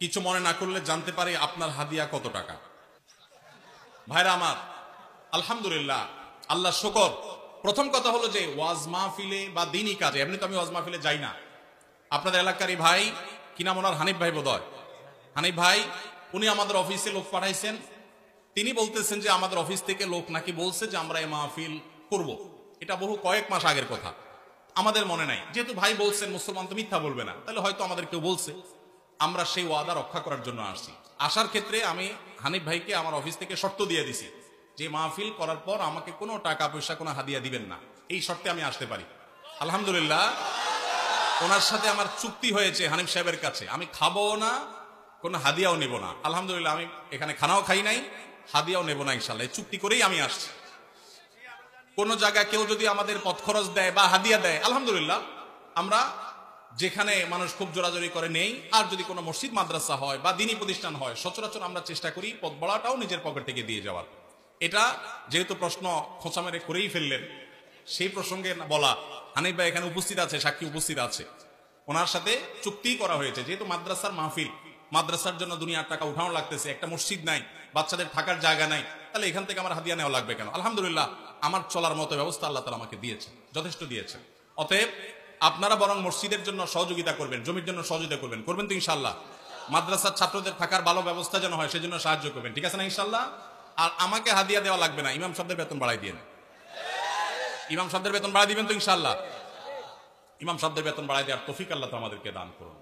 কিছু মনে না করলে জানতে পারি আপনার হাদিয়া কত টাকা? ভাইরা আমার, আলহামদুলিল্লাহ, আল্লাহ শুকর। প্রথম কথা হলো যে ওয়াজ মাহফিলে বা দিনই কাজে, এমনি তো আমি ওয়াজ মাহফিলে যাই না। আপনাদের এলাকারই ভাই, কি নাম ওনার, হানিফ ভাই বোধহয়, হানিফ ভাই, উনি আমাদের অফিসে লোক পাঠাইছেন। তিনি বলতেছেন যে আমাদের অফিস থেকে লোক নাকি বলছে যে আমরা এই মাহফিল করব। এটা বহু কয়েক মাস আগের কথা, আমাদের মনে নাই। যেহেতু ভাই বলছেন, মুসলমান তো মিথ্যা বলবে না, তাহলে হয়তো আমাদের কেউ বলছে। আমরা সেই ওয়াদা রক্ষা করার জন্য আসছি। আসার ক্ষেত্রে আমি হানিফ ভাইকে আমার অফিস থেকে শর্ত দিয়ে দিছি যে মাহফিল করার পর আমাকে কোনো টাকা পয়সা, কোনো হাদিয়া দিবেন না, এই শর্তে আমি আসতে পারি। আলহামদুলিল্লাহ, ওনার সাথে আমার চুক্তি হয়েছে হানিফ সাহেবের কাছে, আমি খাবো না, কোনো হাদিয়াও নেব না। আলহামদুলিল্লাহ, আমি এখানে খানাও খাই নাই, হাদিয়াও নেব না, ইনশাল্লাহ এই চুক্তি করেই আমি আসছি। কোন জায়গায় কেউ যদি আমাদের পথ খরচ দেয় বা হাদিয়া দেয়, আলহামদুলিল্লাহ, আমরা যেখানে মানুষ খুব জোরাজোরি করে নেই। আর যদি কোনো মসজিদ মাদ্রাসা হয় বা দিনী প্রতিষ্ঠান হয়, সচরাচর আমরা চেষ্টা করি পথ বড়াটাও নিজের পকেট থেকে দিয়ে যাওয়ার। এটা যেহেতু প্রশ্ন খোঁচা মেরে করেই ফেললেন, সেই প্রসঙ্গে বলা, হানিফ ভাই এখানে উপস্থিত আছে, সাক্ষী উপস্থিত আছে, ওনার সাথে চুক্তি করা হয়েছে। যেহেতু মাদ্রাসার মাহফিল, মাদ্রাসার জন্য দুনিয়ার টাকা উঠানো লাগতেছে, একটা মসজিদ নাই, বাচ্চাদের থাকার জায়গা নাই, তাহলে এখান থেকে আমার হাদিয়া নেওয়া লাগবে কেন? আলহামদুলিল্লাহ, আমার চলার মতো ব্যবস্থা আল্লাহ তাআলা আমাকে দিয়েছেন, যথেষ্ট দিয়েছেন। অতএব আপনারা বরং মসজিদের জন্য সহযোগিতা করবেন, জমির জন্য সহযোগিতা করবেন, করবেন তো ইনশাল্লাহ? মাদ্রাসার ছাত্রদের থাকার ভালো ব্যবস্থা যেন হয়, সেজন্য সাহায্য করবেন, ঠিক আছে না ইনশাল্লাহ? আর আমাকে হাদিয়া দেওয়া লাগবে না, ইমাম সাহেবের বেতন বাড়াই দিয়ে, ইমাম সাহেবের বেতন বাড়াই দিবেন তো ইনশাল্লাহ? ইমাম সাহেবের বেতন বাড়াই দেওয়ার তৌফিক আল্লাহ তো আমাদেরকে দান করুন।